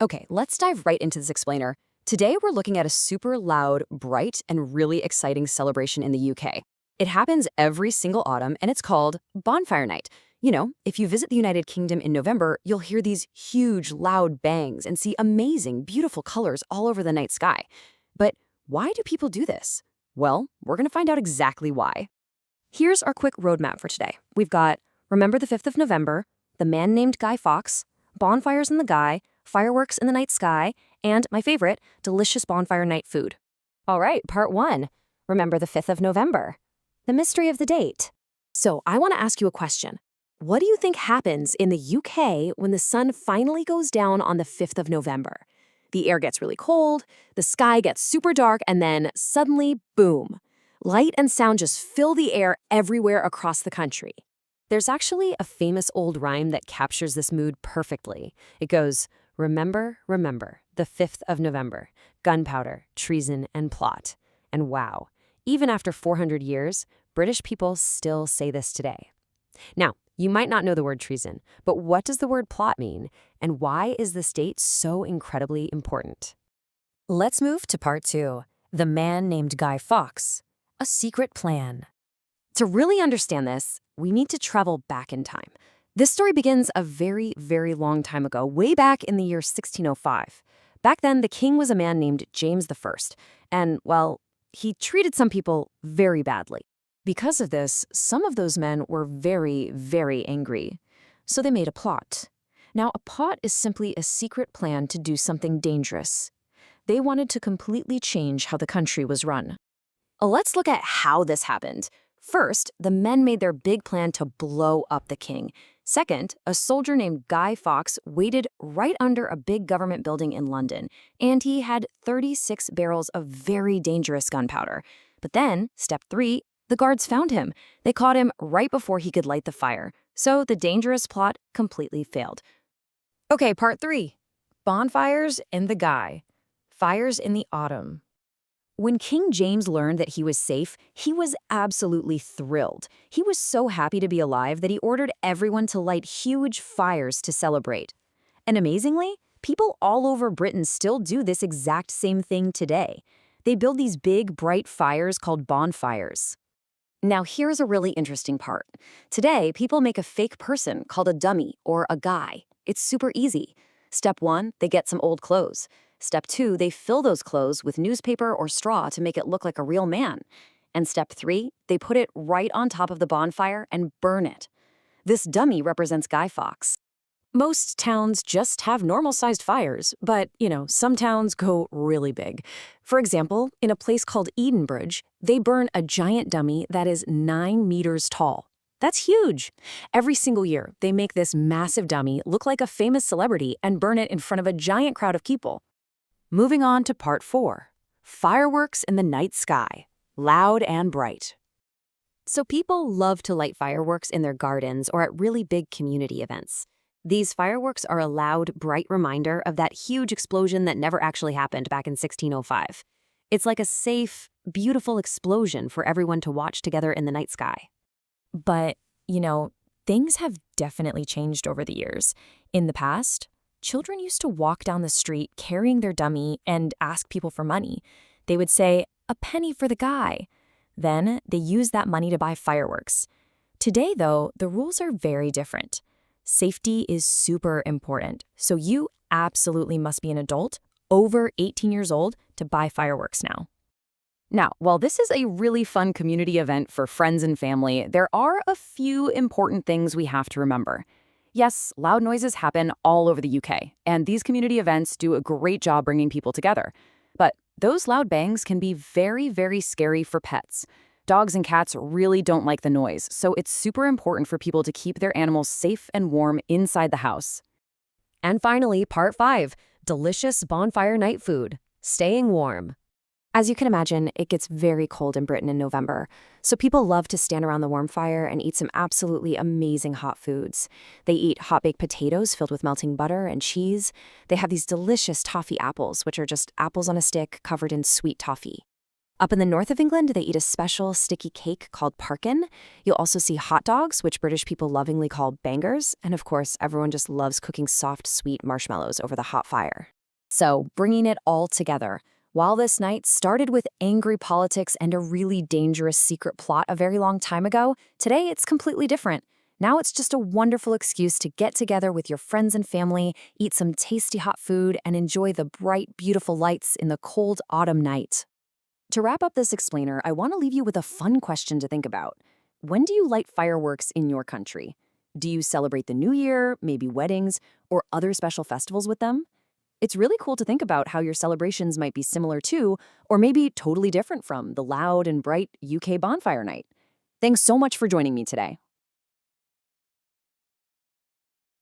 Okay, let's dive right into this explainer. Today we're looking at a super loud, bright, and really exciting celebration in the UK. It happens every single autumn and it's called Bonfire Night. You know, if you visit the United Kingdom in November, you'll hear these huge, loud bangs and see amazing, beautiful colors all over the night sky. But why do people do this? Well, we're going to find out exactly why. Here's our quick roadmap for today. We've got Remember the 5th of November, The Man Named Guy Fawkes, Bonfires in the Guy, Fireworks in the Night Sky, and my favorite, delicious bonfire night food. All right, part 1. Remember the 5th of November. The mystery of the date. So I want to ask you a question. What do you think happens in the UK when the sun finally goes down on the 5th of November? The air gets really cold, the sky gets super dark, and then suddenly, boom. Light and sound just fill the air everywhere across the country. There's actually a famous old rhyme that captures this mood perfectly. It goes, remember, remember, the 5th of November, gunpowder, treason, and plot. And wow, even after 400 years, British people still say this today. Now, you might not know the word treason, but what does the word plot mean? And why is this date so incredibly important? Let's move to part 2, The Man Named Guy Fawkes, a secret plan. To really understand this, we need to travel back in time. This story begins a very, very long time ago, way back in the year 1605. Back then, the king was a man named James I, and, well, he treated some people very badly. Because of this, some of those men were very, very angry. So they made a plot. Now, a plot is simply a secret plan to do something dangerous. They wanted to completely change how the country was run. Let's look at how this happened. First, the men made their big plan to blow up the king. Second, a soldier named Guy Fawkes waited right under a big government building in London, and he had 36 barrels of very dangerous gunpowder. But then, step 3, the guards found him. They caught him right before he could light the fire. So the dangerous plot completely failed. Okay, part 3. Bonfires and the Guy. Fires in the autumn. When King James learned that he was safe, he was absolutely thrilled. He was so happy to be alive that he ordered everyone to light huge fires to celebrate. And amazingly, people all over Britain still do this exact same thing today. They build these big, bright fires called bonfires. Now here's a really interesting part. Today, people make a fake person called a dummy or a guy. It's super easy. Step 1, they get some old clothes. Step 2, they fill those clothes with newspaper or straw to make it look like a real man. And step 3, they put it right on top of the bonfire and burn it. This dummy represents Guy Fawkes. Most towns just have normal-sized fires, but, some towns go really big. For example, in a place called Edenbridge, they burn a giant dummy that is 9 meters tall. That's huge. Every single year, they make this massive dummy look like a famous celebrity and burn it in front of a giant crowd of people. Moving on to part 4, fireworks in the night sky, loud and bright. So people love to light fireworks in their gardens or at really big community events. These fireworks are a loud, bright reminder of that huge explosion that never actually happened back in 1605. It's like a safe, beautiful explosion for everyone to watch together in the night sky. But, things have definitely changed over the years. In the past, children used to walk down the street carrying their dummy and ask people for money. They would say, "A penny for the guy." Then they used that money to buy fireworks. Today, though, the rules are very different. Safety is super important, so you absolutely must be an adult, over 18 years old, to buy fireworks now. Now, while this is a really fun community event for friends and family, there are a few important things we have to remember. Yes, loud noises happen all over the UK, and these community events do a great job bringing people together. But those loud bangs can be very, very scary for pets. Dogs and cats really don't like the noise, so it's super important for people to keep their animals safe and warm inside the house. And finally, part 5, delicious bonfire night food, staying warm. As you can imagine, it gets very cold in Britain in November, so people love to stand around the warm fire and eat some absolutely amazing hot foods. They eat hot-baked potatoes filled with melting butter and cheese. They have these delicious toffee apples, which are just apples on a stick covered in sweet toffee. Up in the north of England, they eat a special sticky cake called parkin. You'll also see hot dogs, which British people lovingly call bangers. And of course, everyone just loves cooking soft, sweet marshmallows over the hot fire. So, bringing it all together. While this night started with angry politics and a really dangerous secret plot a very long time ago, today it's completely different. Now it's just a wonderful excuse to get together with your friends and family, eat some tasty hot food, and enjoy the bright, beautiful lights in the cold autumn night. To wrap up this explainer, I want to leave you with a fun question to think about. When do you light fireworks in your country? Do you celebrate the New Year, maybe weddings, or other special festivals with them? It's really cool to think about how your celebrations might be similar to, or maybe totally different from, the loud and bright UK bonfire night. Thanks so much for joining me today.